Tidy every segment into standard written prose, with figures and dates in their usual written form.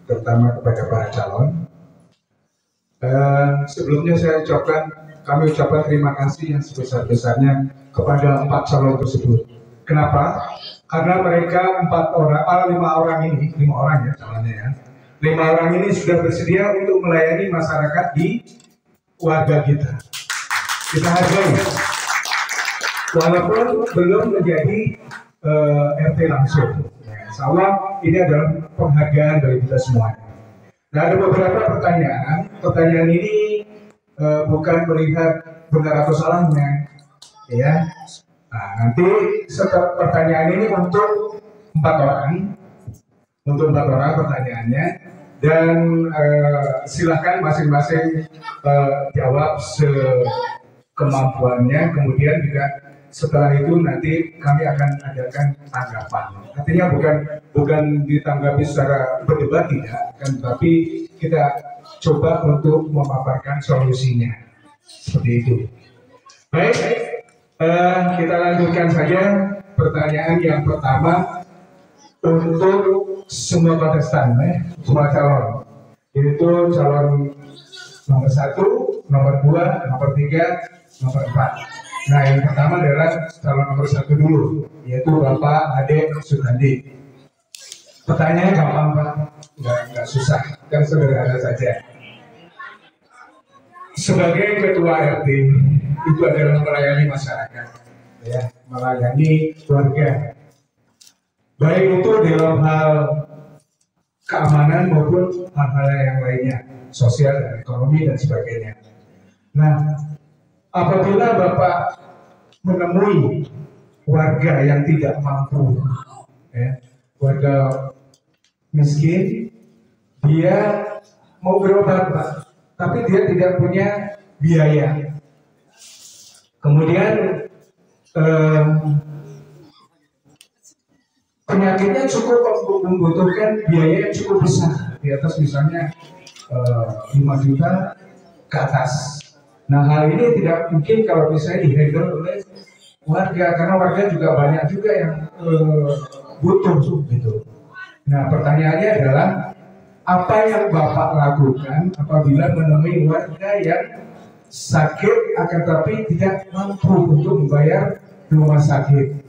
terutama kepada para calon. Sebelumnya kami ucapkan terima kasih yang sebesar-besarnya kepada 4 calon tersebut. Kenapa? Karena mereka 5 orang ya calonnya ya. 5 orang ini sudah bersedia untuk melayani masyarakat di warga kita. Kita hargai, walaupun belum menjadi RT langsung. Insya Allah ini adalah penghargaan dari kita semuanya. Nah, ada beberapa pertanyaan. Pertanyaan ini bukan melihat benar atau salahnya, ya. Nah, nanti setelah pertanyaan ini untuk 4 orang, pertanyaannya, dan silakan masing-masing jawab sekemampuannya. Kemudian juga setelah itu nanti kami akan adakan tanggapan. Artinya bukan ditanggapi secara berdebat tidak, kan, tapi kita coba untuk memaparkan solusinya. Seperti itu. Baik, kita lanjutkan saja pertanyaan yang pertama untuk semua kontestan, semua calon. Yaitu calon nomor 1, nomor 2, nomor 3, nomor 4. Nah, yang pertama adalah calon nomor 1 dulu, yaitu Bapak Ade Sugandi. Pertanyaannya gampang, Pak, nggak susah, kan sederhana saja. Sebagai ketua RT itu adalah melayani masyarakat, ya, melayani warga, baik itu dalam hal keamanan maupun hal-hal yang lainnya, sosial dan ekonomi dan sebagainya. Nah, apabila Bapak menemui warga yang tidak mampu, ya, warga miskin, dia mau berobat, Pak, tapi dia tidak punya biaya. Kemudian penyakitnya cukup membutuhkan biaya yang cukup besar, di atas misalnya 5 juta ke atas. Nah, hal ini tidak mungkin kalau misalnya dihandle oleh warga, karena warga juga banyak juga yang butuh gitu. Nah, pertanyaannya adalah apa yang Bapak lakukan apabila menemui warga yang sakit akan tapi tidak mampu untuk membayar rumah sakit?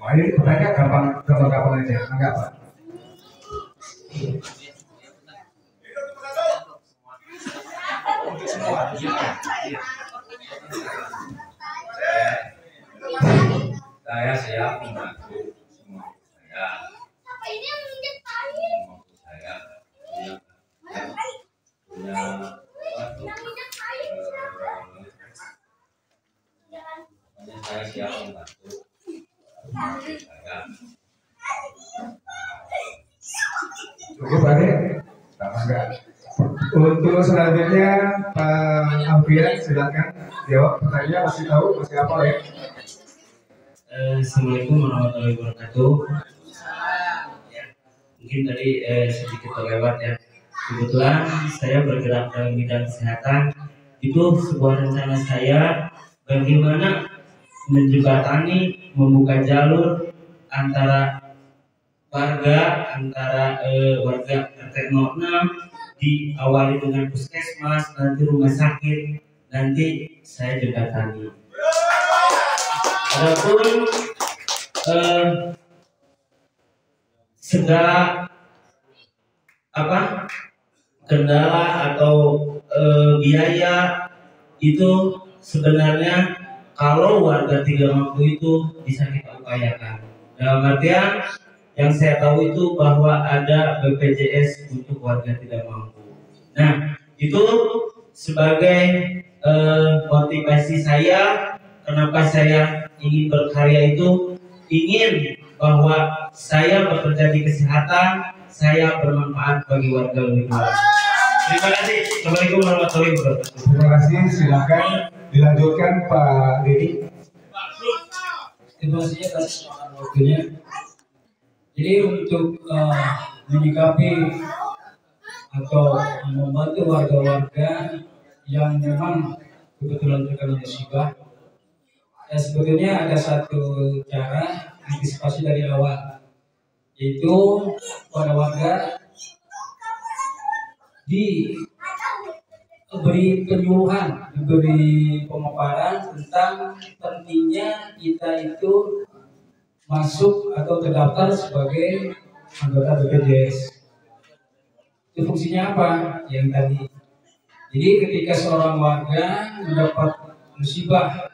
Wah, ini pertanyaan gampang aja, enggak, Pak? Saya siap membantu semua saya. Saya siap membantu saya. Cukup, Pak Ade? Enggak. Untuk selanjutnya Pak Alfian, silakan jawab pertanyaan. Masih tahu masih apa ya? Assalamualaikum warahmatullahi wabarakatuh. Mungkin tadi sedikit terlewat ya. Kebetulan saya bergerak dalam bidang kesehatan. Itu sebuah rencana saya bagaimana menjembatani, membuka jalur antara warga RT 06, diawali dengan puskesmas, nanti rumah sakit, nanti saya jembatani. Adapun segala kendala atau biaya itu sebenarnya kalau warga tidak mampu itu bisa kita upayakan. Dalam artian yang saya tahu itu bahwa ada BPJS untuk warga tidak mampu. Nah, itu sebagai motivasi saya kenapa saya ingin berkarya itu, ingin bahwa saya bekerja di kesehatan, saya bermanfaat bagi warga lebih luas. Terima kasih. Assalamualaikum warahmatullahi wabarakatuh. Terima kasih. Silakan dilanjutkan Pak Dedi. Terima kasih atas waktunya. Jadi untuk menyikapi atau membantu warga-warga yang memang kebetulan terkena musibah, sebetulnya ada satu cara antisipasi dari awal, yaitu pada warga diberi penyuluhan, diberi pemaparan tentang pentingnya kita itu masuk atau terdaftar sebagai anggota BPJS. Itu fungsinya apa? Yang tadi. Jadi ketika seorang warga mendapat musibah,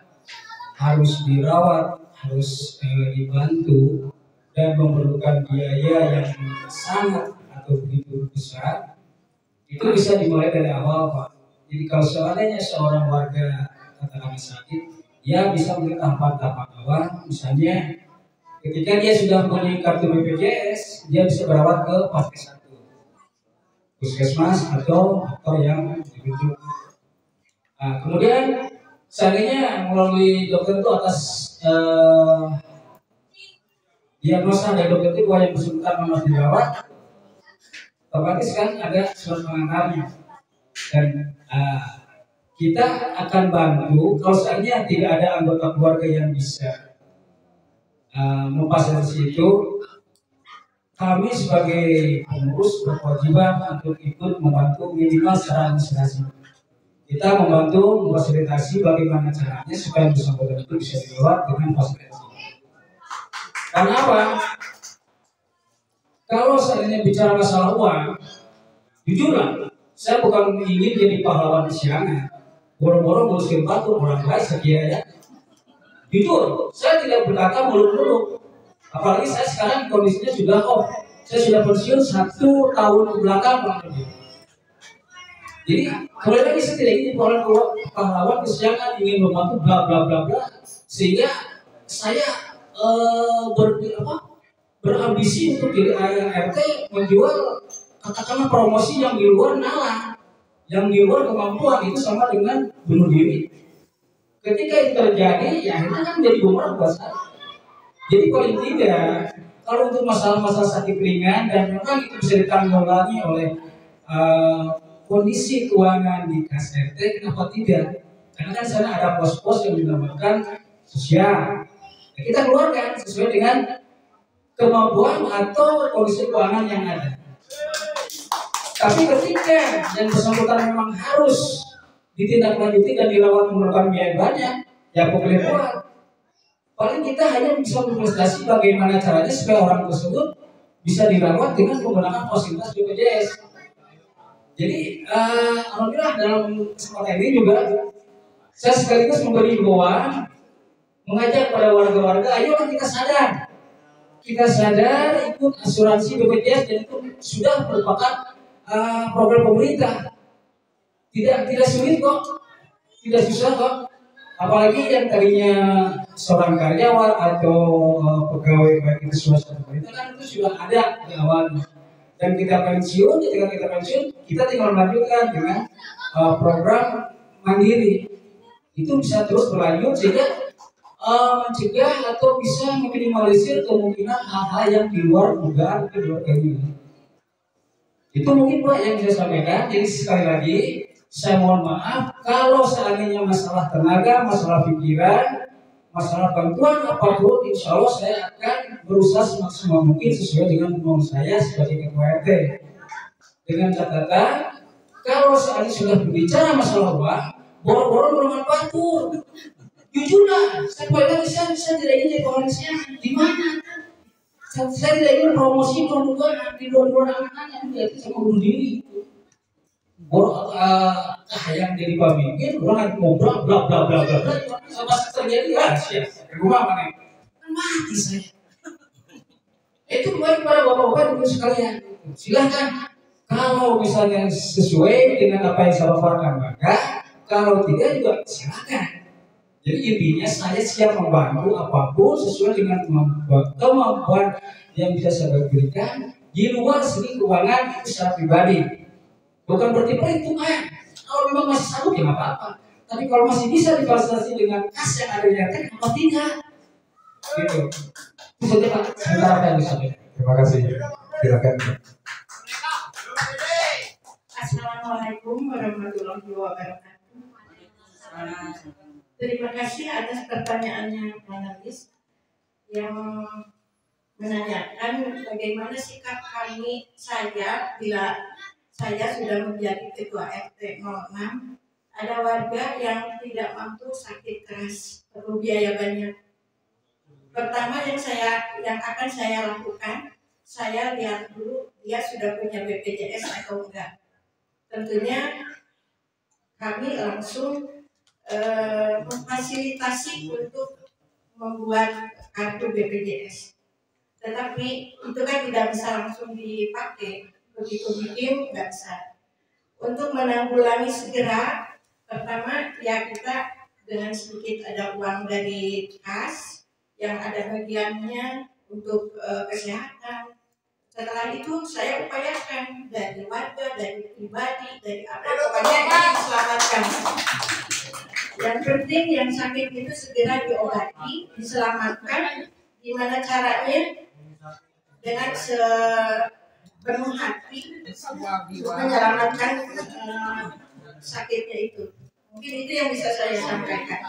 harus dirawat, harus dibantu, dan memerlukan biaya yang sangat atau begitu besar, itu bisa dimulai dari awal, Pak. Jadi kalau seandainya seorang warga katakanlah sakit, dia bisa melalui tahapan-tahapan awal. Misalnya ketika dia sudah punya kartu BPJS, dia bisa berawat ke Paskes 1, puskesmas atau yang dirujuk. Nah, kemudian seandainya melalui dokter itu atas diagnosa dari dokter itu bahwa yang bersangkutan memang dirawat, otomatis kan ada surat pengantarnya, dan kita akan bantu kalau seandainya tidak ada anggota keluarga yang bisa memfasilitasi itu. Kami sebagai pengurus berkewajiban untuk ikut membantu minimal secara administrasi. Kita membantu memfasilitasi bagaimana caranya supaya bersangkutan itu bisa dirawat dengan fasilitas. Karena apa? Kalau seandainya bicara masalah uang, jujurlah, saya bukan ingin jadi pahlawan kesiangan. Boro-boro ngurus bantu orang lain sekian ya. Jujur, saya tidak berkata muluk-muluk. Apalagi saya sekarang kondisinya sudah off. Saya sudah pensiun 1 tahun belakang kurang lebih. Jadi kembali lagi saya tidak ingin pahlawan kesiangan ingin membantu bla bla bla bla, sehingga saya berambisi untuk jadi ART menjual katakanlah promosi yang di luar nalar, yang di luar kemampuan, itu sama dengan bunuh diri. Ketika itu terjadi, ya akhirnya kan menjadi bumerang buat saya. Jadi paling tidak, kalau untuk masalah-masalah sakit ringan dan memang itu bisa ditanggulangi oleh kondisi keuangan di kas RT, kenapa tidak? Karena kan sana ada pos-pos yang dinamakan sosial. Nah, kita keluarkan sesuai dengan kemampuan atau kondisi keuangan yang ada. Tapi ketika yang bersangkutan memang harus ditindaklanjuti dan dirawat memerlukan biaya banyak, ya boleh buat. Paling kita hanya bisa memfasilitasi bagaimana caranya supaya orang tersebut bisa dirawat dengan menggunakan fasilitas BPJS. Jadi alhamdulillah dalam kesempatan ini juga saya sekaligus memberi himbauan, mengajak pada warga-warga, ayolah kita sadar ikut asuransi BPJS, dan itu sudah merupakan program pemerintah. Tidak sulit kok, tidak susah kok. Apalagi yang tadinya seorang karyawan atau pegawai baik itu swasta pemerintah kan itu sudah ada di awalnya. Dan kita pensiun, ketika kita pensiun, kita tinggal melanjutkan dengan program mandiri. Itu bisa terus berlanjut sehingga mencegah atau bisa meminimalisir kemungkinan hal-hal yang di luar dugaan, di luar keinginan. Itu mungkin Pak yang saya sampaikan. Jadi sekali lagi saya mohon maaf kalau seandainya masalah tenaga, masalah pikiran, masalah bantuan apapun, insya Allah saya akan berusaha semaksimal mungkin sesuai dengan kemauan saya sebagai ketua RT. Dengan catatan, kalau seandainya sudah berbicara masalah uang, boro-boro bermanfaat. Jujurlah, saya tidak ingin jadi orang kesiangan. Di mana? Saya tidak ingin promosi pembukaan di luar anak-anak yang itu sama bunuh diri. Yang jadi pemimpin, orang lagi ngobrol bla bla bla bla bla, sama terjadi rahasia. Rumah mana? Mati saya. Itu baik pada bapak-bapak dan sekalian. Silahkan. Kalau misalnya sesuai dengan apa yang saya paparkan, maka kalau tidak juga silakan. Jadi intinya saya siap membantu apapun sesuai dengan kemampuan yang bisa saya berikan di luar segi keuangan itu secara pribadi. Bukan berarti perhitungan. Kalau memang masih sanggup ya nggak apa-apa. Tapi kalau masih bisa difasilitasi dengan kas yang ada di RT, kenapa tidak? Gitu. Itu saja Pak. Sebentar apa yang bisa. Terima kasih. Silakan. Assalamualaikum warahmatullahi wabarakatuh. Terima kasih atas pertanyaannya panelis yang menanyakan bagaimana sikap saya bila saya sudah menjadi ketua RT 06, ada warga yang tidak mampu, sakit keras, perlu biaya banyak. Pertama yang akan saya lakukan, saya lihat dulu dia sudah punya BPJS atau enggak. Tentunya kami langsung memfasilitasi untuk membuat kartu BPJS. Tetapi itu kan tidak bisa langsung dipakai, begitu bikin nggak bisa. Untuk menanggulangi segera, pertama ya kita dengan sedikit ada uang dari kas yang ada bagiannya untuk kesehatan. Setelah itu saya upayakan dari warga, dari pribadi, dari apa pokoknya diselamatkan. Yang penting yang sakit itu segera diobati, diselamatkan. Gimana caranya? Dengan sepenuh hati menyelamatkan sakitnya itu. Mungkin itu yang bisa saya sampaikan.